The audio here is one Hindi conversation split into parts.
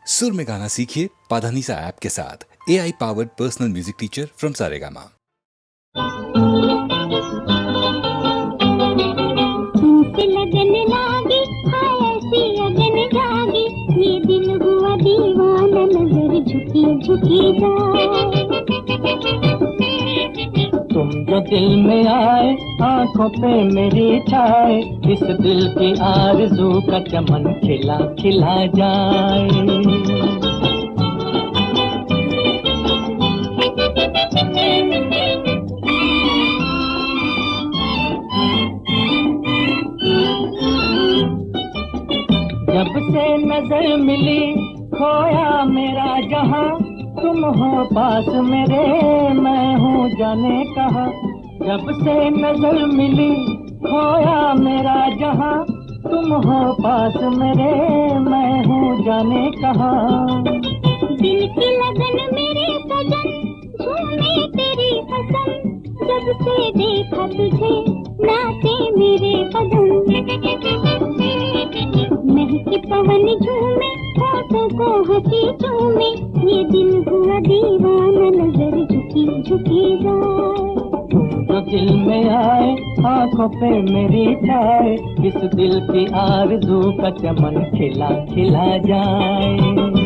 सुर में गाना सीखिए पाधानीसा ऐप के साथ। AI powered personal music teacher from Saregama. तुमसे लगन लागी, हाय ऐसी अगन जागी, ये दिल हुआ दीवाना, नजर झुकी झुकी जाए। तुम जो दिल में आए, आंखों पे मेरी छाए, इस दिल की आरज़ू का चमन खिला खिला जाए। जब से नजर मिली खोया मेरा जहां, तुम हो पास मेरे मैं हूँ जाने कहाँ। जब से नजर मिली खोया मेरा जहां, तुम हो पास मेरे मैं हूँ जाने कहाँ। दिल की लगन मेरे सजन, झूमे तेरी कसम, जब से देखा तुझे नाचे मेरे कदम। महके पवन झूमे, होठों को हंसी चूमे, ये दिल हुआ दीवाना, नजर झुकी झुकी जाए। तुम जो दिल में आए, आंखों पे मेरी छाए, इस दिल की आरज़ू का चमन खिला खिला जाए।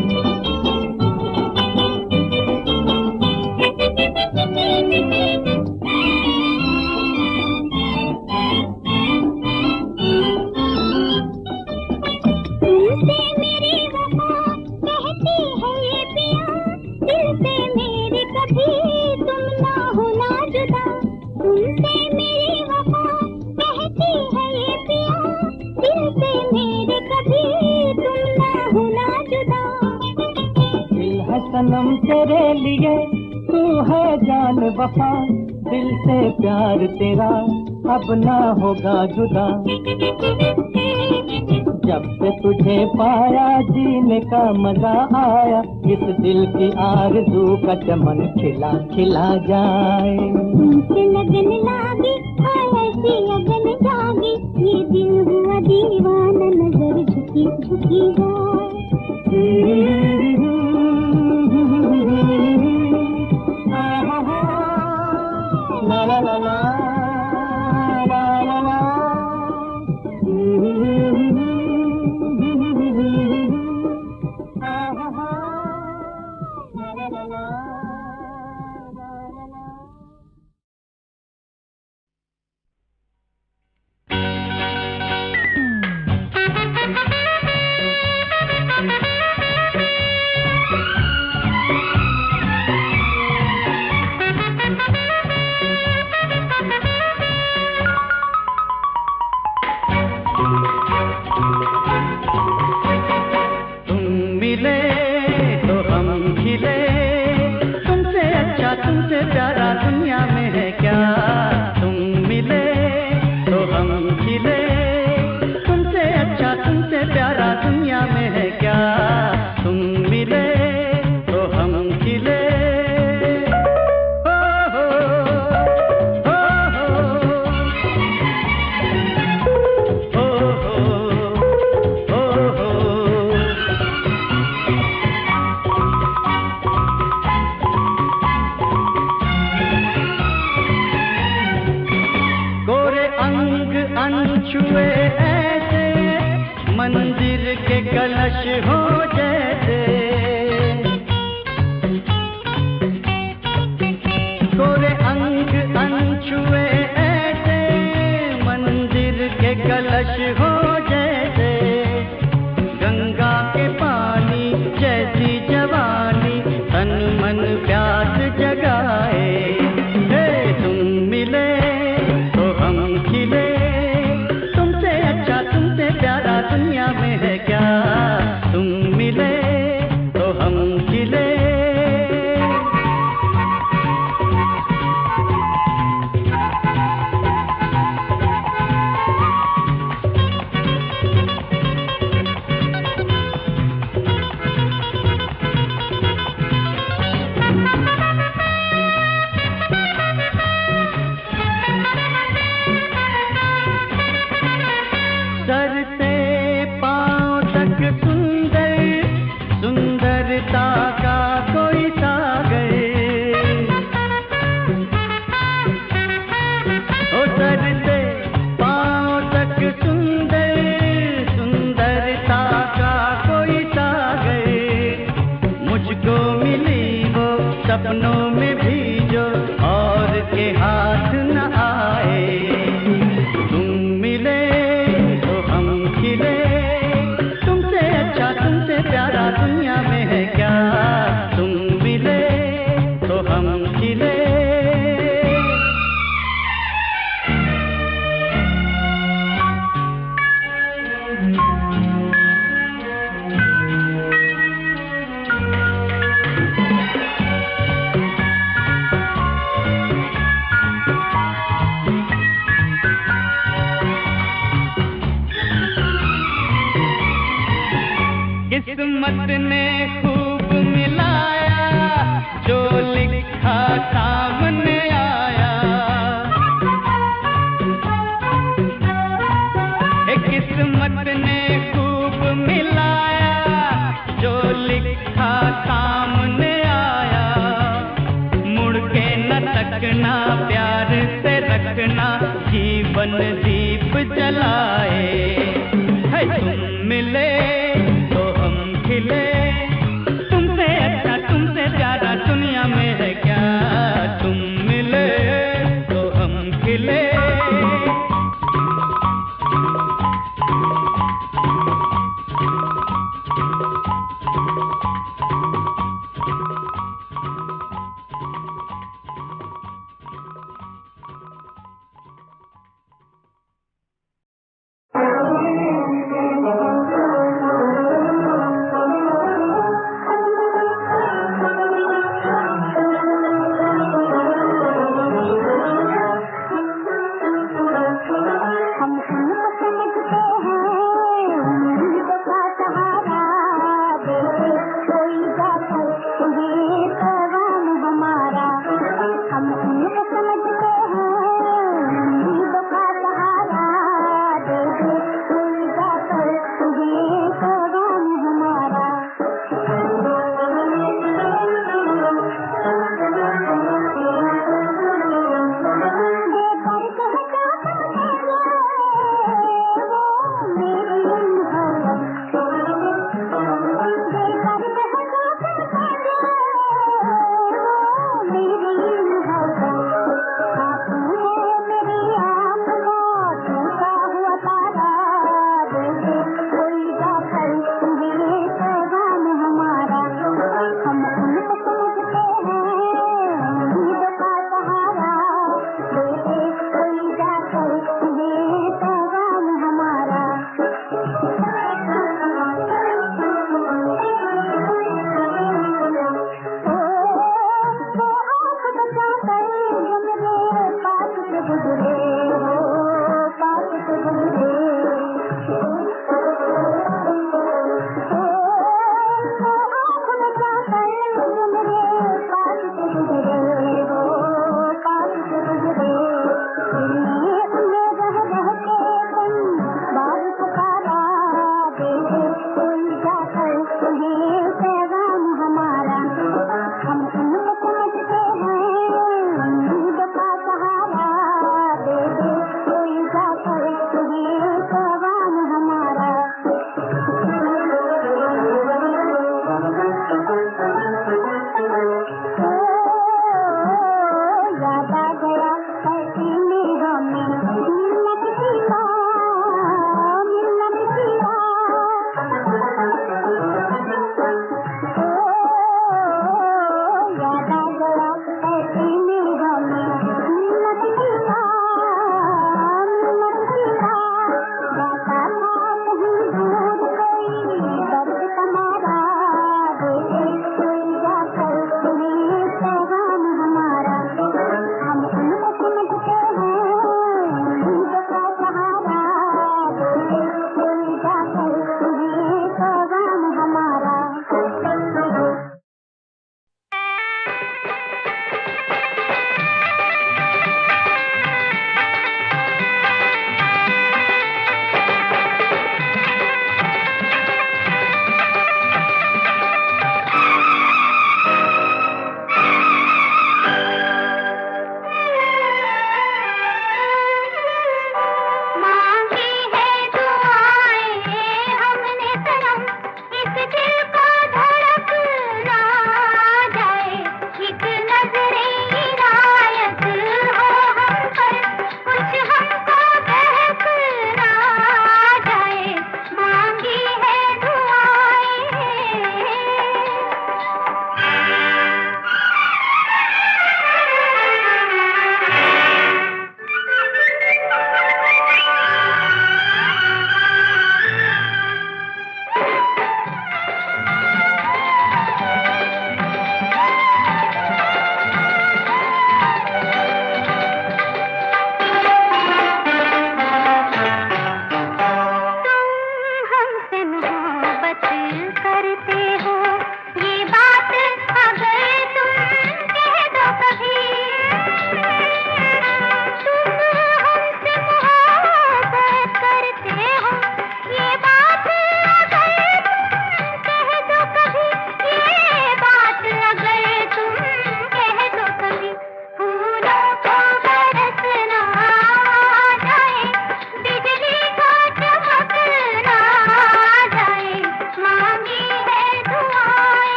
सनम तेरे लिए तू है जान वफा, दिल से प्यार तेरा अब ना होगा जुदा। जब से तुझे पाया जीने का मजा आया, इस दिल की आरज़ू का चमन खिला खिला जाए। तुमसे लगन लागी, हाय ऐसी अगन जागी, ये दिल हुआ दीवाना, नजर झुकी झुकी जाए। La la la la la la la, सपनों में भी जो और के हाथ न आए। तुम मिले तो हम खिले, तुमसे अच्छा तुमसे प्यारा दुनिया में है क्या। तुम मिले तो हम खिले। किस्मत ने खूब मिलाया, जो लिखा सामने आया। किस्मत ने खूब मिलाया, जो लिखा सामने आया। मुड़ के न तकना, प्यार से रखना, जीवन दीप जलाए। है तुम मिले खिले, तुमसे अच्छा तुमसे प्यारा दुनिया में है क्या। तुम मिले तो हम खिले।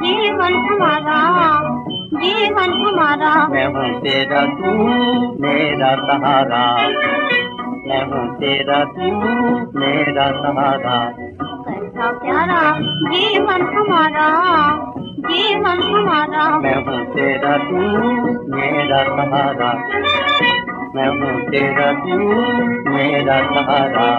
जीवन हमारा, जीवन हमारा। मैं हूँ तेरा तू मेरा सहारा, मैं हूँ तेरा तू मेरा सहारा। कैसा प्यारा जीवन हमारा, जीवन हमारा। मैं हूँ तेरा तू मेरा सहारा, मैं हूँ तेरा तू मेरा सहारा।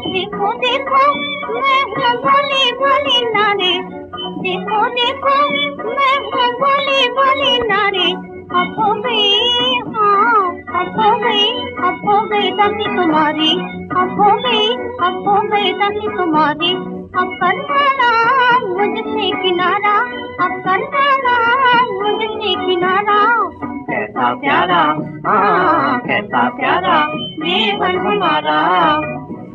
देखो देखो मैं हूँ भोली भोली नारी, देखो देखो मैं हूँ भोली भोली नारी। अब हो गई, हाँ अब हो गई, अब हो गई दासी तुम्हारी, अब हो गई, अब हो गई दासी तुम्हारी। अब करना ना मुझसे किनारा, अब करना ना मुझसे किनारा। कैसा प्यारा, हाँ कैसा प्यारा जीवन हमारा,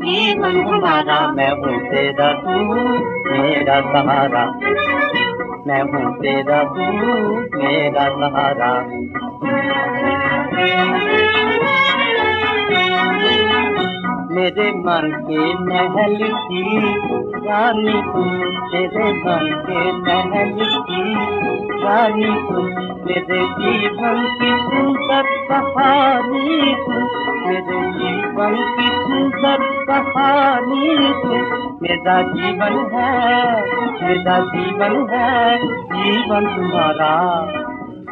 जीवन हमारा। मैं हूँ तेरा तू मेरा सहारा, मैं हूँ तेरा तू मेरा सहारा। मेरे मन के महल की रानी तू, मेरे मन के महल की रानी तू, मेरे जीवन की सुंदर कहानी तू, मेरे जीवन की सुंदर कहानी तू। मेरा जीवन है, मेरा जीवन है, जीवन तुम्हारा,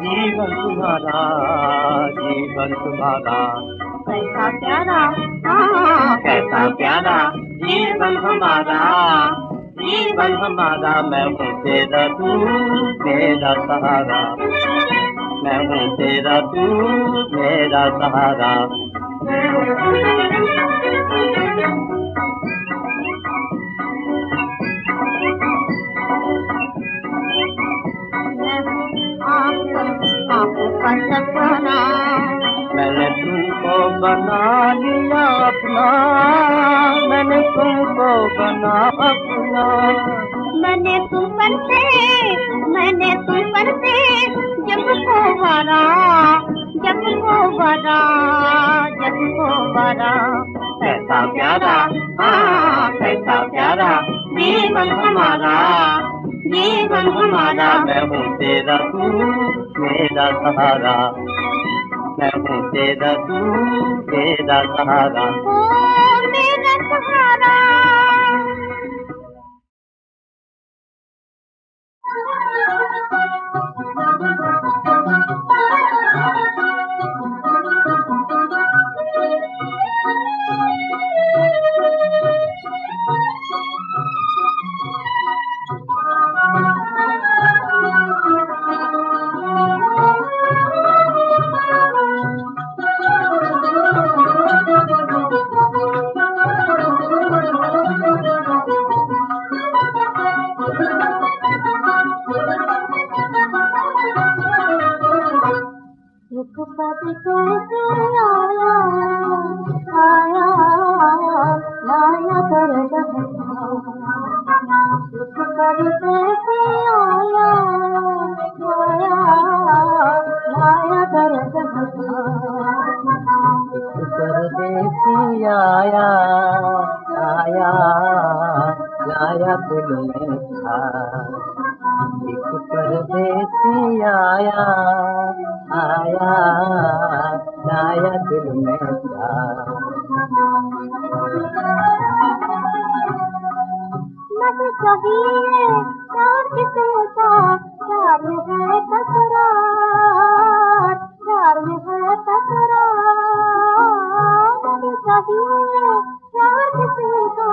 जीवन तुम्हारा, जीवन तुम्हारा। कैसा प्यारा, हाँ कैसा प्यारा जीवन हमारा, जीवन हमारा। मैं हूँ तेरा तू मेरा सहारा, मैं हूँ तेरा तू मेरा सहारा। आँखों का सपना, मैंने तुमको बना लिया अपना, मैंने तुमको बना अपना। मैंने तुम पर से, मैंने तुम पर से जब को भरा, जब को भरा, जब को भरा। कैसा प्यारा, हाँ कैसा प्यारा जीवन हमारा, जीवन हमारा। मैं हूँ तेरा तू मेरा सहारा, मैं हूँ तेरा तू मेरा सहारा। ओ मेरा सहारा। एक पद कैसे आया, आया लाया दर्द है। एक पद कैसे आया, आया लाया दर्द है। परदेसी आया, आया लाया दिल में था। एक परदेसी आया, आया लाया दिल में था। नहीं चाहिए प्यार किसे का, प्यार में है तकरार, प्यार में है तकरार। नहीं चाहिए प्यार किसे का,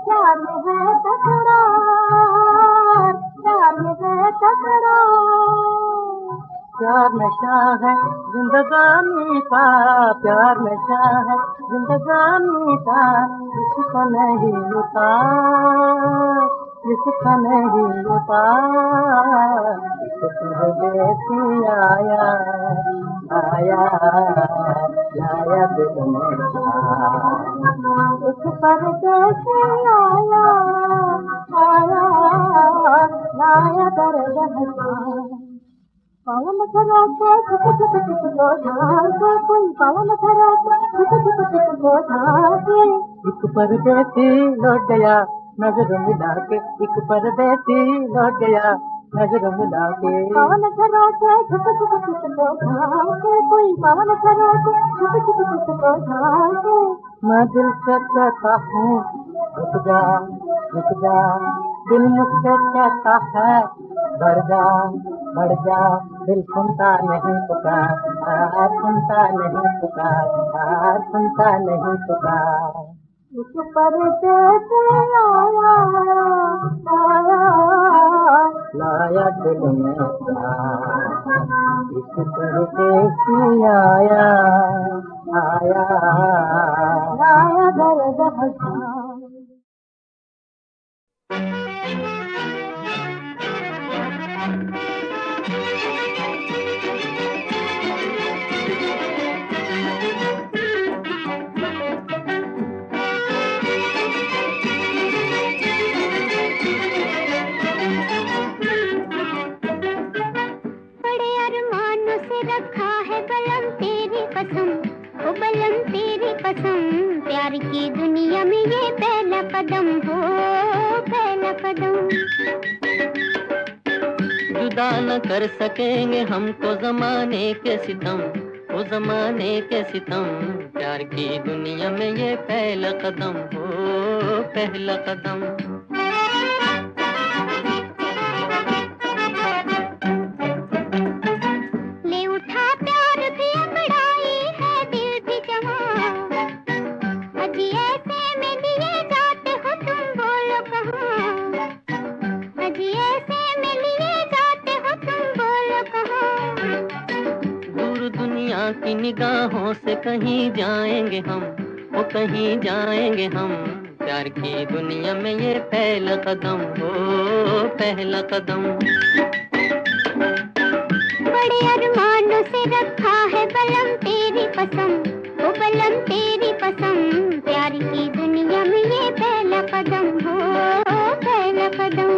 प्यार में है तकरार, प्यार में है तकरार। प्यार नशा है जिंदगानी का, प्यार नशा है जिंदगानी का, इसको नहीं उतार, जिसका नहीं उतार, इस परदेसी आया, आया, लाया दिल में प्यार। इस परदेसी आया, आया, लाया दर्द हजार। पवन धराते छुप छुप छुप को झांके, कोई पवन धराते छुप छुप छुप को झांके। एक परदेसी लौट गया नजर मिला के, एक परदेसी लौट गया नजर मिला के। पवन धराते छुप छुप छुप को झांके, कोई पवन धराते छुप छुप छुप को झांके। मैं दिल से कहता हूँ रुक जा, रुक जा, दिल मुझसे कहता है बढ़ जा, बढ़ जा, दिल सुनता नहीं पुकार, सुनता नहीं पुकार, सुनता नहीं पुकार। इस परदेसी आया, आया, लाया दिल में प्यार। इस परदेसी आया, आया, लाया दर्द हजार। रखा है बलम तेरी कसम, ओ बलम तेरी कसम, प्यार की दुनिया में ये पहला कदम हो, पहला कदम। जुदा न कर सकेंगे हमको जमाने के सितम, ओ जमाने के सितम, प्यार की दुनिया में ये पहला कदम हो, पहला कदम। की निगाहों से कहीं जाएंगे हम, वो कहीं जाएंगे हम, प्यार की दुनिया में ये पहला कदम हो, पहला कदम। बड़े अरमानों से रखा है बलम तेरी कसम, वो बलम तेरी कसम, प्यार की दुनिया में ये पहला कदम हो, पहला कदम।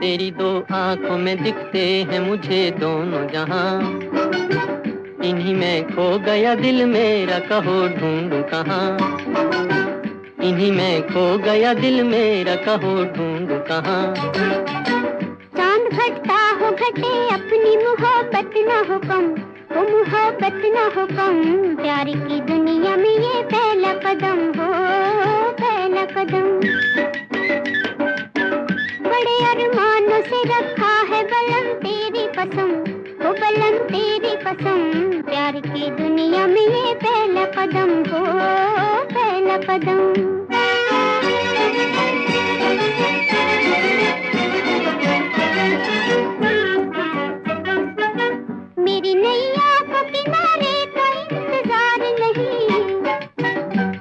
तेरी दो आंखों में दिखते हैं मुझे दोनों जहां, इन्हीं में खो गया दिल मेरा, कहो ढूंढूं कहां, इन्हीं में खो गया दिल मेरा, कहो ढूंढूं कहां। चांद घटता हो घटे अपनी मोहब्बत न हो कम, वो मोहब्बत न हो कम, प्यार की दुनिया में ये पहला कदम हो, पहला कदम। बड़े अरमानों से रखा है बलम तेरी कसम, वो बलम तेरी कसम, प्यार की दुनिया में ये पहला कदम हो, पहला कदम। मेरी नैया को किनारे का इंतजार नहीं,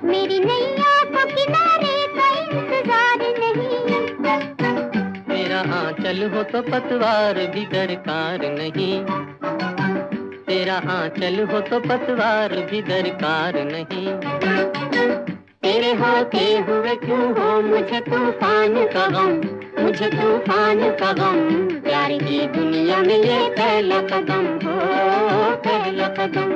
मेरी नैया को किनारे का इंतजार नहीं। आंचल हो तो पतवार भी दरकार नहीं, तेरा आंचल हो तो पतवार भी दरकार नहीं। तेरे होते हुए क्यों हो मुझे तूफान का गम, मुझे तूफान का गम, प्यार की दुनिया में ये पहला कदम हो, पहला कदम।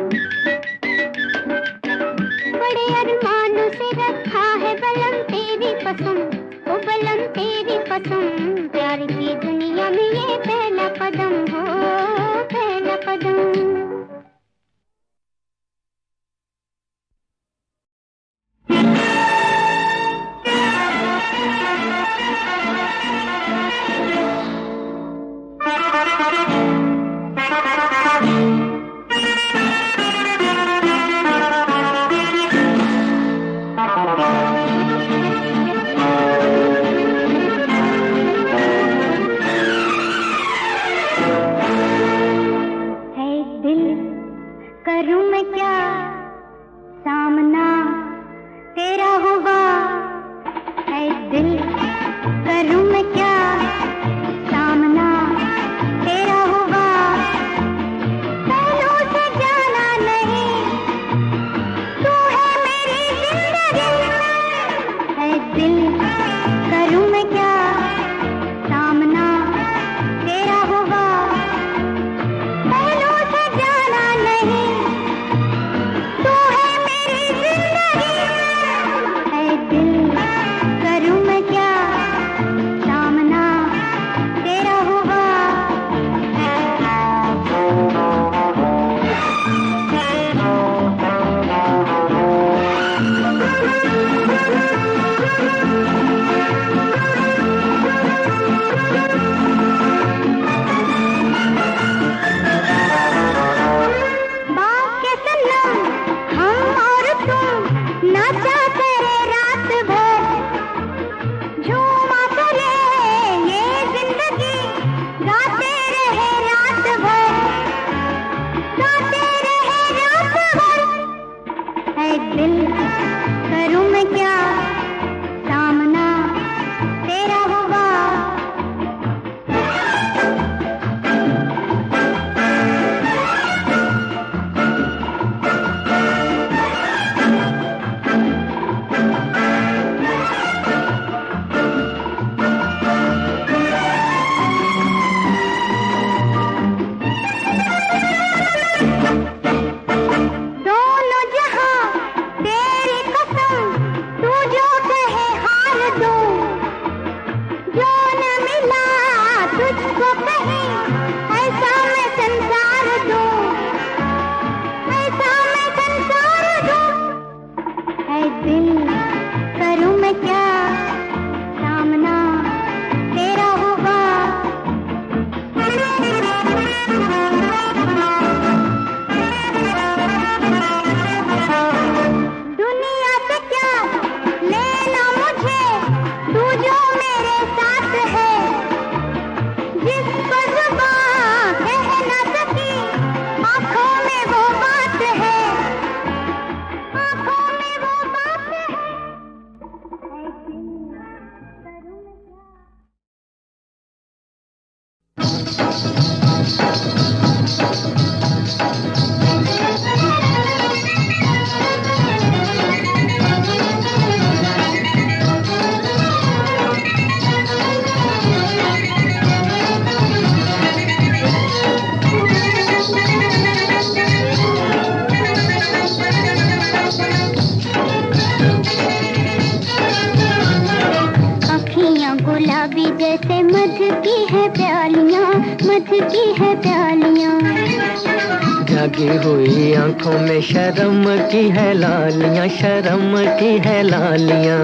बड़े अरमानों से रखा है बलम तेरी कसम, ओ बलम तेरी कसम, प्यार की दुनिया में ये पहला कदम हो, पहला कदम। दिल करूं मैं क्या, सामना तेरा होगा। दुनिया से क्या लेना मुझे, तू जो मेरे साथ है, जिसको जुबां कह ना सकी, आँखों में वो बात है, आँखों में वो बात है। अखियाँ गुलाबी जैसे मध की है प्यालियाँ, मध की है प्यालियाँ। जागी हुई आंखों में शर्म की है लालियां, शर्म की है लालियां।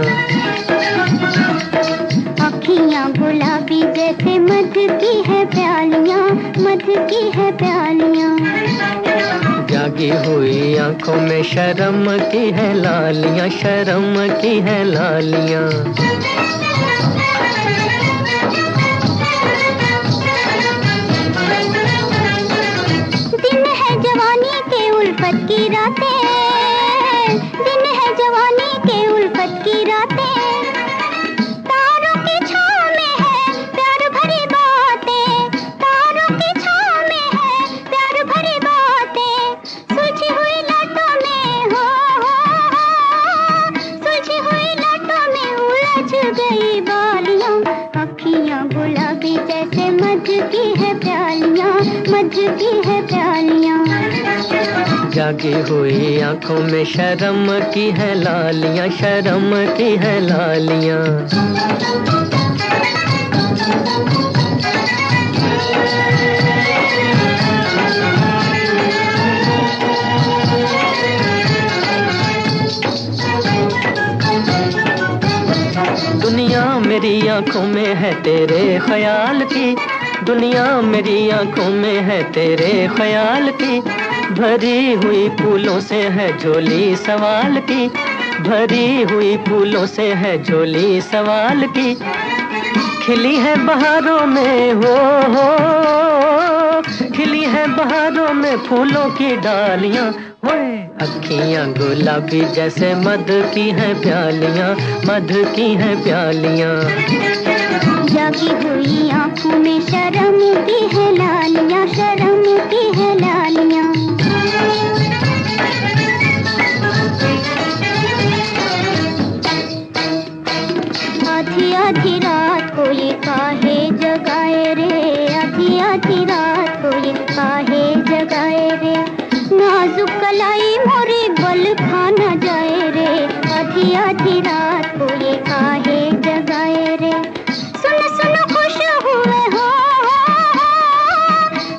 अखियाँ गुलाबी जैसे मध की है प्यालियाँ, मध की है प्यालियाँ। जागी हुई आंखों में शर्म की है लालियां, शर्म की है लालियां। दिन है जवानी के उल्फत की रातें, दिन है जवानी के उल्फत की रातें। तारों की छाँव में है प्यार भरी बातें, तारों की छाँव में है प्यार भरी बातें। सुलझी हुई लटों में हो, सुलझी हुई लटों में उलझ गई बालियां। अखियाँ गुलाबी जैसे मध की है प्यालियां, मध की है प्यालियां। जागी हुई आंखों में शर्म की है लालियां, शर्म की है लालियां। दुनिया मेरी आंखों में है तेरे ख्याल की, दुनिया मेरी आंखों में है तेरे ख्याल की। भरी हुई फूलों से है झोली सवाल की, भरी हुई फूलों से है झोली सवाल की। खिली है बहारों में हो, खिली है बहारों में फूलों की डालियां। होए अखियां गुलाबी जैसे मध की हैं प्यालियां, मध की हैं प्यालियां। जागी हुई आंखों में शर्म की है लालियां, शर्म की है लालियां। आधी आधी रात को ये काहे जगाए रे, आधी आधी रात को ये काहे जगाए रे। नाजुक कलाई मोरी बल खाना जाए रे, आधी आधी रात को ये काहे जगाए रे। सुन सुन खुश हुए हो,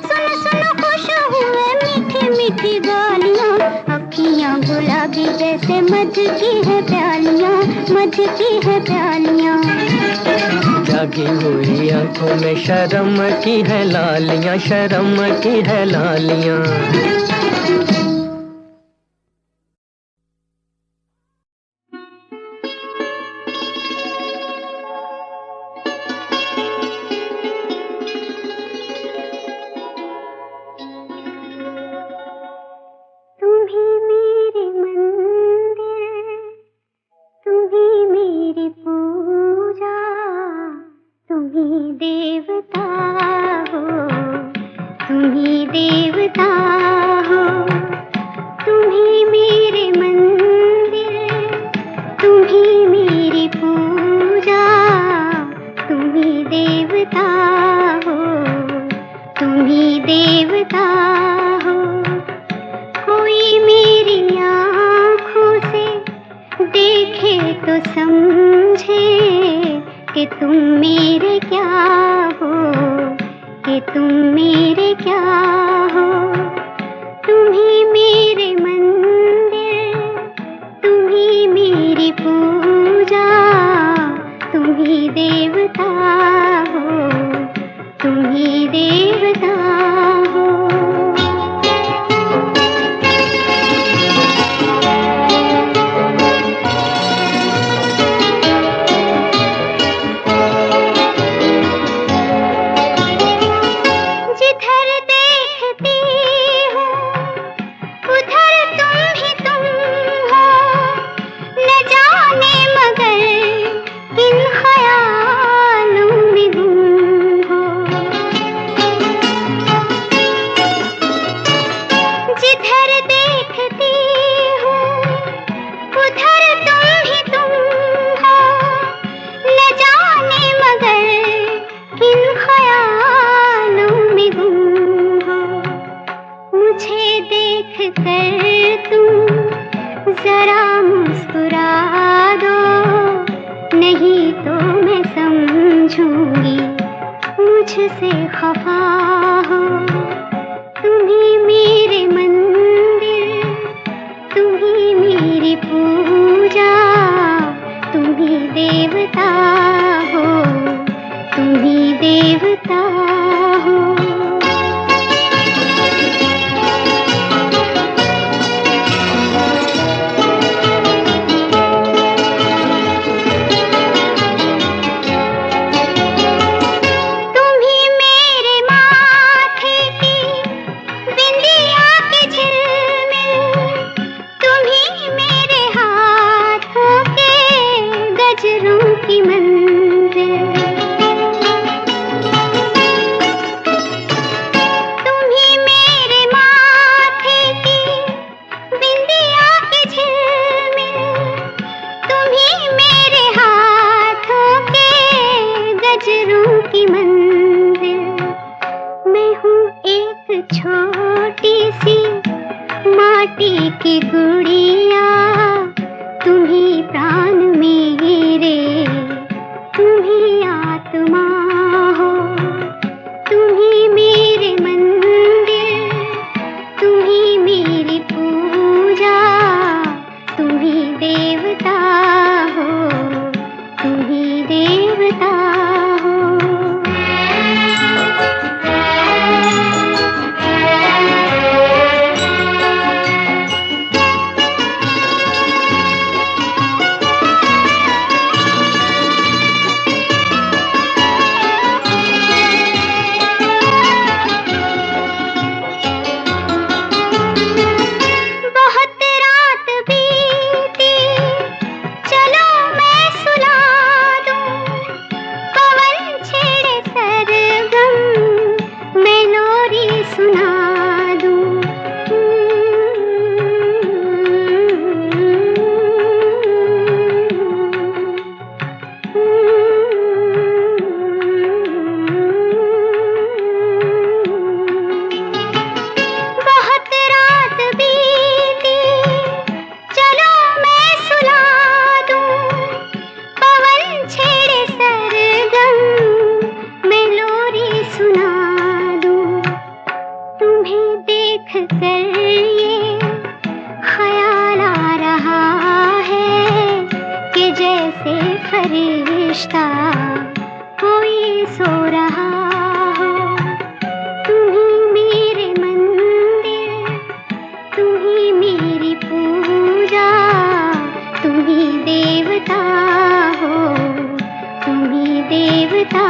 सुन सुन खुश हुए मीठी मीठी गालियां। अखियां गुलाबी जैसे मध की है प्यालियां, मध की है प्यालियां। जागी हुई आंखों में शर्म की है लालियां, शर्म की है लालियां। तुम्ही मेरे मुझसे खफा हो। तुम ही मेरे मंदिर, तुम ही मेरी पूजा, तुम ही देवता हो, तुम ही देवता हो। तुम ही मेरे माथे की बिंदिया की झिलमिल, तुम ही मेरे हाथों के गजरों की मंजिल। तुम ही मेरे माथे की बिंदिया की झिलमिल, तुम ही मेरे हाथों के गजरों की मंजिल। मैं हूँ एक छोटी सी माटी की गुड़िया, तुम ही प्राण मेरे, तुम ही आत्मा हो। तुम ही मेरे मंदिर, तुम ही मेरी पूजा, तुम ही देवता हो, तुम ही देवता हो। बहुत रात बीती, चलो मैं सुला दूं, पवन छेड़े सरगम, मैं लोरी सुना दूं। बहुत रात बीती, चलो मैं सुला दूं, पवन छेड़े सरगम, मैं लोरी सुना दूं। तुम्हें देख कर ये ख्याल आ रहा है कि जैसे फरिश्ता कोई सो रहा हो। तुम ही मेरे मंदिर, तुम ही मेरी पूजा, तुम ही देवता हो, तुम ही देवता